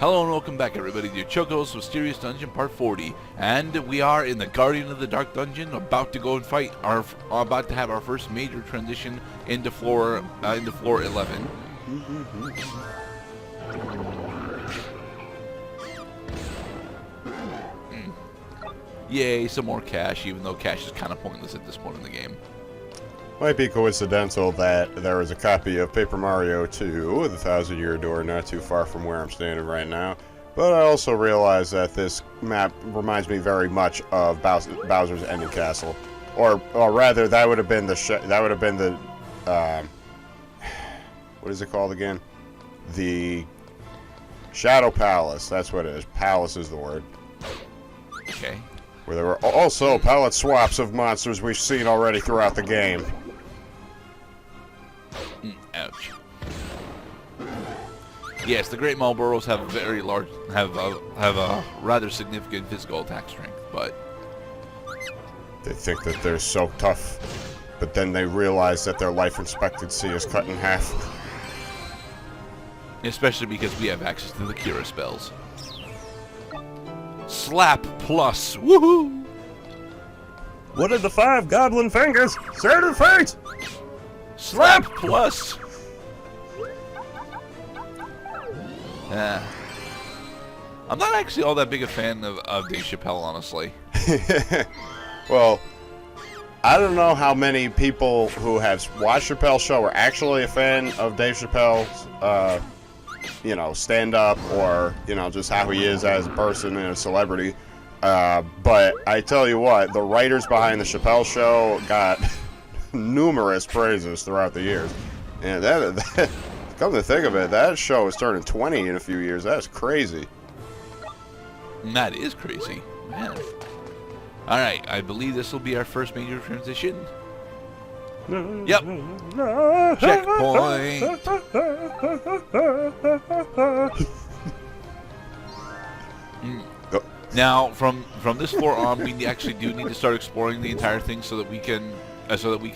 Hello and welcome back everybody to Chocobo's Mysterious Dungeon Part 40. And we are in the Guardian of the Dark Dungeon, about to go and fight about to have our first major transition into floor 11. Yay, some more cash, even though cash is kind of pointless at this point in the game. Might be coincidental that there is a copy of Paper Mario 2, The Thousand Year Door, not too far from where I'm standing right now. But I also realize that this map reminds me very much of Bowser's Ending Castle, or rather, that would have been the what is it called again? The Shadow Palace. That's what it is. Palace is the word. Okay. Where there were also palette swaps of monsters we've seen already throughout the game. Ouch. Yes, the Great Marlboros have a rather significant physical attack strength, but they think that they're so tough, but then they realize that their life expectancy is cut in half. Especially because we have access to the Kira spells. Slap plus, woohoo! What are the 5 goblin fingers? Certain fate! Slap plus! I'm not actually all that big a fan of Dave Chappelle, honestly. Well, I don't know how many people who have watched Chappelle's show are actually a fan of Dave Chappelle's, stand-up, or, just how he is as a person and a celebrity. But I tell you what, the writers behind the Chappelle show got numerous praises throughout the years. And that come to think of it, that show is turning 20 in a few years. That's crazy. That is crazy, man. Alright, I believe this will be our first major transition. Yep. Checkpoint. Now, from this floor on, we actually do need to start exploring the entire thing so that we can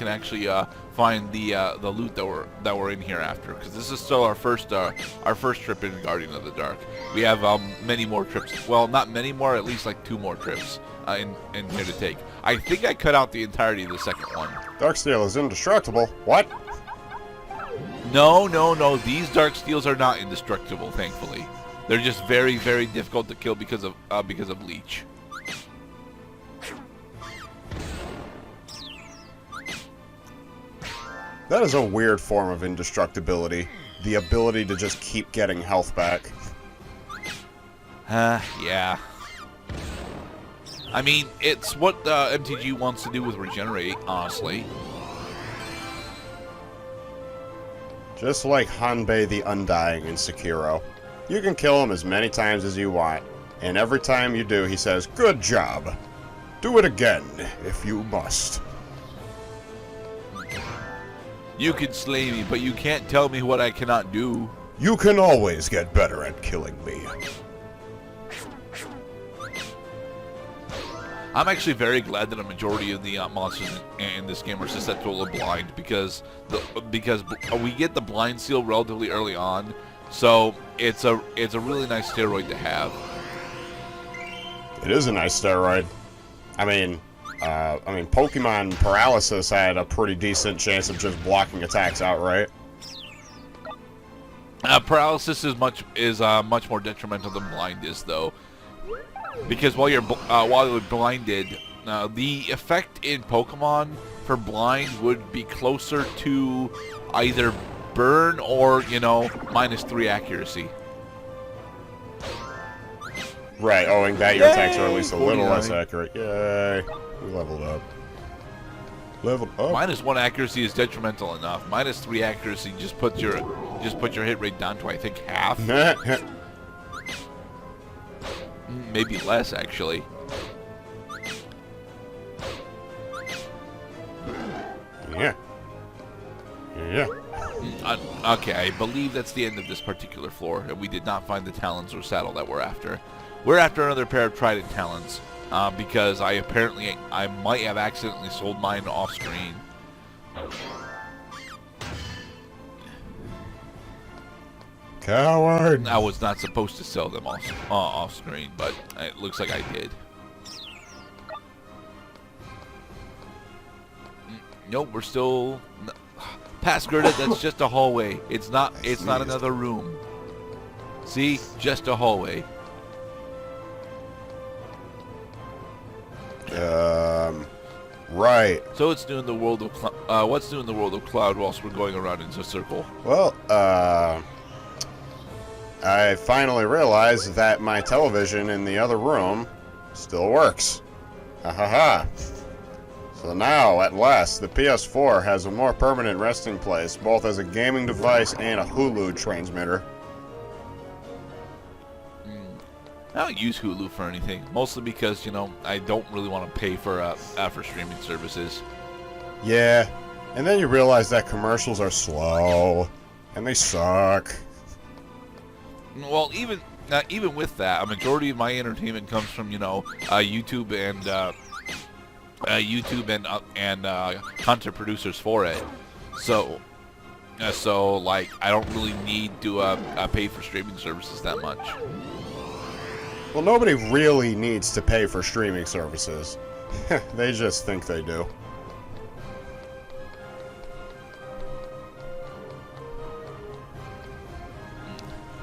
actually find the loot that we're in here after, because this is still our first trip in Guardian of the Dark. We have many more trips. Well, not many more, at least like 2 more trips in here to take. I think I cut out the entirety of the second one. Darksteel is indestructible. What? No. These dark steels are not indestructible, thankfully. They're just very, very difficult to kill because of leech. That is a weird form of indestructibility. The ability to just keep getting health back. Yeah. I mean, it's what MTG wants to do with Regenerate, honestly. Just like Hanbei the Undying in Sekiro. You can kill him as many times as you want, and every time you do, he says, "Good job. Do it again, if you must." You can slay me, but you can't tell me what I cannot do. You can always get better at killing me. I'm actually very glad that a majority of the monsters in this game are susceptible to blind, because we get the blind seal relatively early on, so it's a really nice steroid to have. It is a nice steroid. I mean, Pokemon Paralysis had a pretty decent chance of just blocking attacks outright. Paralysis is much more detrimental than blind is, though. Because while you're blinded, the effect in Pokemon for blind would be closer to either burn or, -3 accuracy. Right, owing that your attacks are at least a little less accurate. Yay! We leveled up. Leveled up. -1 accuracy is detrimental enough. -3 accuracy just puts your hit rate down to, I think, half. Maybe less, actually. Yeah. Okay, I believe that's the end of this particular floor, and we did not find the talons or saddle that we're after. We're after another pair of trident talons, because I might have accidentally sold mine off screen. Coward! I was not supposed to sell them off screen, but it looks like I did. Nope, we're still past Gerda. That's just a hallway. It's not. It's not another room. See, just a hallway. Right. So it's new in the world of what's new in the world of Cloud whilst we're going around in a circle? Well, I finally realized that my television in the other room still works. Ha ha ha. So now, at last, the PS4 has a more permanent resting place, both as a gaming device and a Hulu transmitter. I don't use Hulu for anything, mostly because, you know, I don't really want to pay for streaming services. Yeah, and then you realize that commercials are slow, and they suck. Well, even with that, a majority of my entertainment comes from, you know, YouTube and content producers for it. So like, I don't really need to pay for streaming services that much. Well, nobody really needs to pay for streaming services. They just think they do.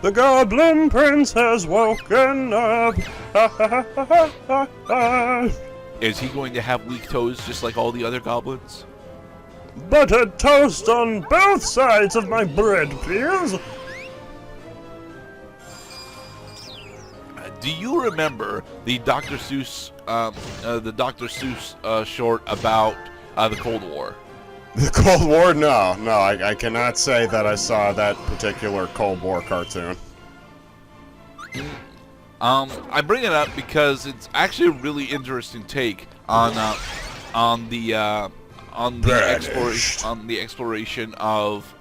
The Goblin Prince has woken up. Is he going to have weak toes just like all the other goblins? Buttered toast on both sides of my bread, please. Do you remember the Dr. Seuss short about the Cold War? The Cold War? No, I cannot say that I saw that particular Cold War cartoon. I bring it up because it's actually a really interesting take on the exploration of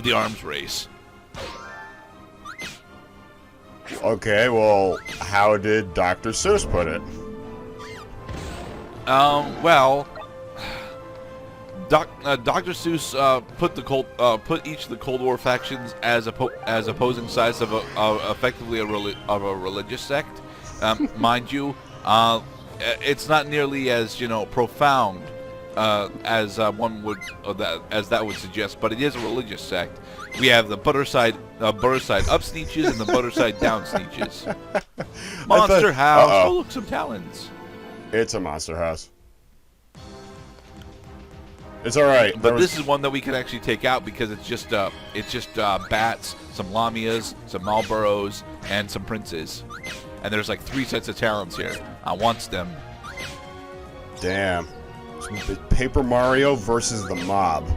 the arms race. Okay, well, how did Dr. Seuss put it? Well, Dr. Seuss put each of the Cold War factions as opposing sides of effectively a religious sect. Mind you, it's not nearly as, you know, profound as that would suggest, but it is a religious sect. We have the butter side up sneeches and the butter side down sneeches. Monster House. Oh, look, some talons. It's a monster house. It's all right. But this is one that we can actually take out because it's just bats, some lamias, some Marlboros, and some princes. And there's like 3 sets of talons here. I wants them. Damn. Paper Mario versus the mob.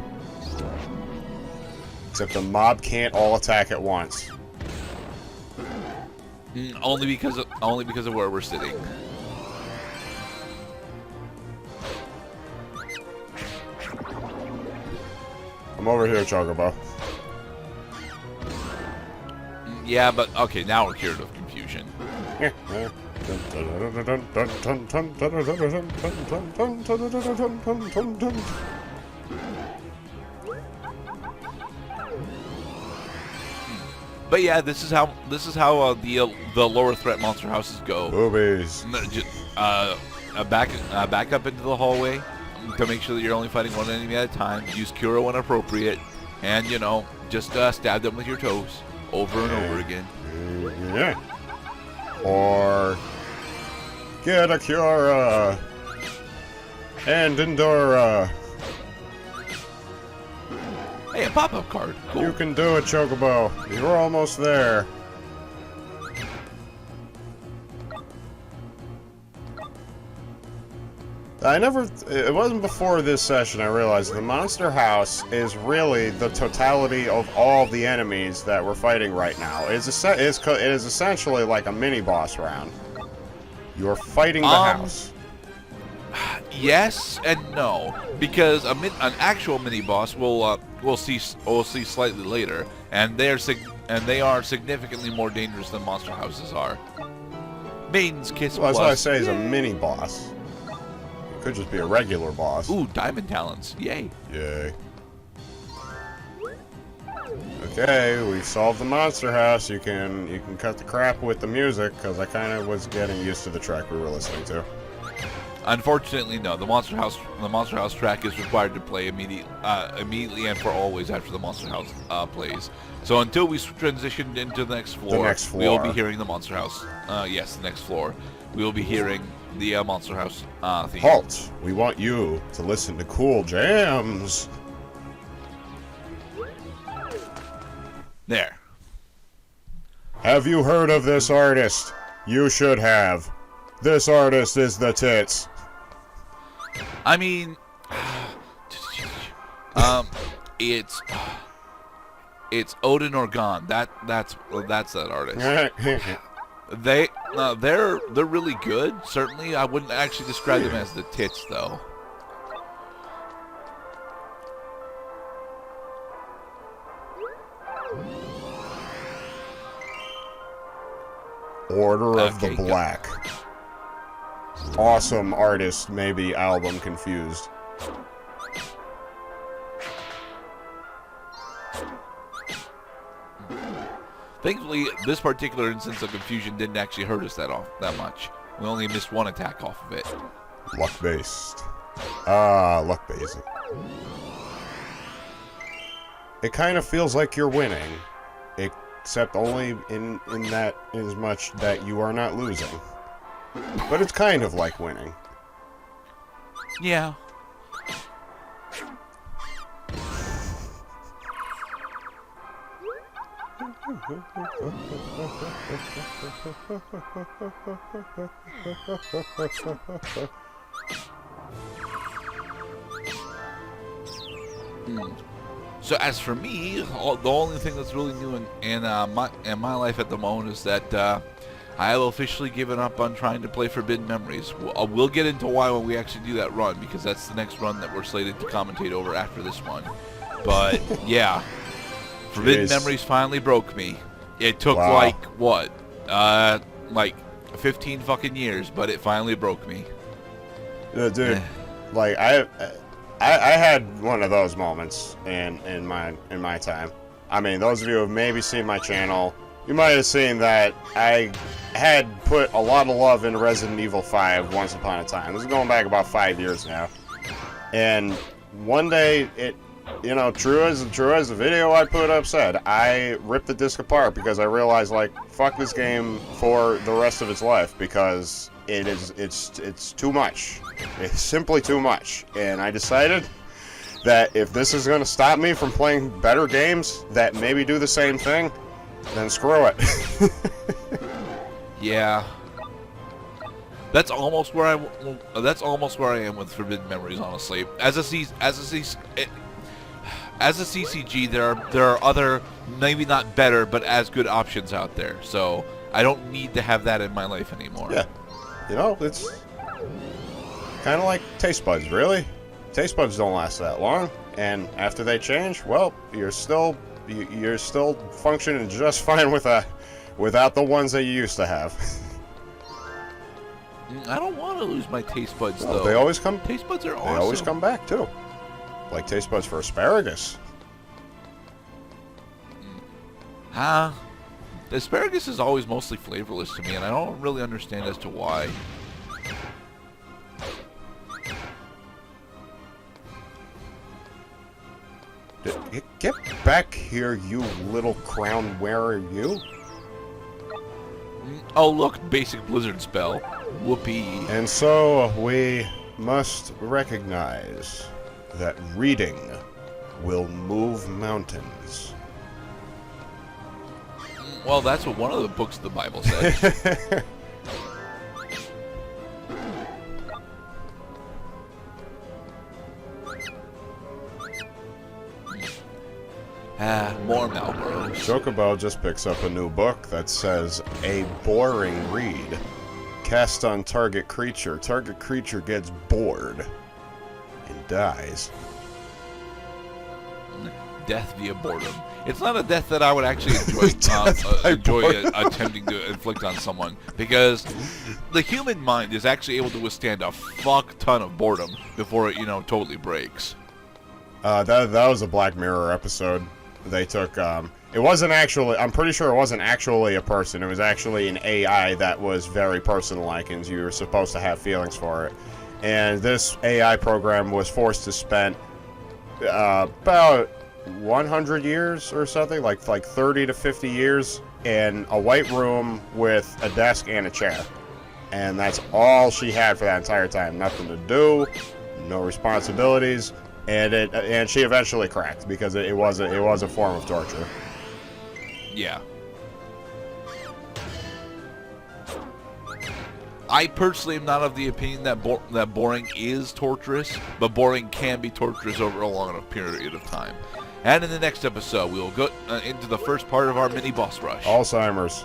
Except the mob can't all attack at once. Only because of where we're sitting. I'm over here, Chocobo. Yeah, but okay, now we're cured of confusion. But yeah, this is how the lower threat monster houses go. Boobies. Back up into the hallway to make sure that you're only fighting one enemy at a time. Use Cura when appropriate, and, you know, just stab them with your toes over and over again. Yeah. Or get a Cura and Endora. Hey, a pop-up card. Cool. You can do it, Chocobo. You're almost there. It wasn't before this session I realized the Monster House is really the totality of all the enemies that we're fighting right now. It is essentially like a mini-boss round. You're fighting the house. Yes and no, because an actual mini-boss we'll see slightly later, and they are significantly more dangerous than monster houses are. Maiden's Kiss Well, that's Plus. why I say is a mini-boss. Could just be a regular boss. Ooh, diamond talons. Yay. Yay. Okay, we've solved the monster house. You can cut the crap with the music, because I kind of was getting used to the track we were listening to. Unfortunately, no. The Monster House track is required to play immediately and for always after the Monster House plays. So until we transition into the next floor, we will be hearing the Monster House. Yes, the next floor. We will be hearing the Monster House theme. Halt! We want you to listen to cool jams. There. Have you heard of this artist? You should have. This artist is the tits. I mean, it's Odin Organ. That's that artist. They're really good. Certainly, I wouldn't actually describe them as the tits though. Order of the Okay, Black. Awesome artist, maybe album confused. Thankfully, this particular instance of confusion didn't actually hurt us that much. We only missed one attack off of it. Luck-based. Luck-based. It kind of feels like you're winning, except only in that as much that you are not losing. But it's kind of like winning. Yeah. So as for me, the only thing that's really new in my life at the moment is that I have officially given up on trying to play Forbidden Memories. We'll get into why when we actually do that run, because that's the next run that we're slated to commentate over after this one. But yeah, Forbidden Memories finally broke me. It took like what, like 15 fucking years, but it finally broke me. Dude, like I had one of those moments in my time. I mean, those of you who have maybe seen my channel, you might have seen that I had put a lot of love into Resident Evil 5 once upon a time. This is going back about 5 years now. And one day, true as the video I put up said, I ripped the disc apart because I realized, like, fuck this game for the rest of its life, because it's too much. It's simply too much. And I decided that if this is going to stop me from playing better games that maybe do the same thing, then screw it. Yeah. That's almost where I am with Forbidden Memories, honestly. As a CCG, there are other, maybe not better, but as good options out there. So I don't need to have that in my life anymore. Yeah. It's kind of like taste buds, really. Taste buds don't last that long, and after they change, well, you're still functioning just fine without the ones that you used to have. I don't want to lose my taste buds, though. They always come. Taste buds are awesome. They always come back too. Like taste buds for asparagus. Asparagus is always mostly flavorless to me, and I don't really understand as to why. Get back here, you little crown wearer, you. Oh, look, basic blizzard spell. Whoopee. And so we must recognize that reading will move mountains. Well, that's what one of the books of the Bible says. More Malboros. Chocobo just picks up a new book that says, a boring read. Cast on target creature. Target creature gets bored and dies. Death via boredom. It's not a death that I would actually enjoy attempting to inflict on someone, because the human mind is actually able to withstand a fuck ton of boredom before it, totally breaks. That was a Black Mirror episode. They took It wasn't actually, I'm pretty sure it wasn't actually a person. It was actually an AI that was very person-like, and you were supposed to have feelings for it. And this AI program was forced to spend about 100 years or something, like 30 to 50 years in a white room with a desk and a chair. And that's all she had for that entire time. Nothing to do, no responsibilities, and she eventually cracked because it was a form of torture. Yeah. I personally am not of the opinion that boring is torturous, but boring can be torturous over a long enough period of time. And in the next episode, we will go into the first part of our mini boss rush. Alzheimer's.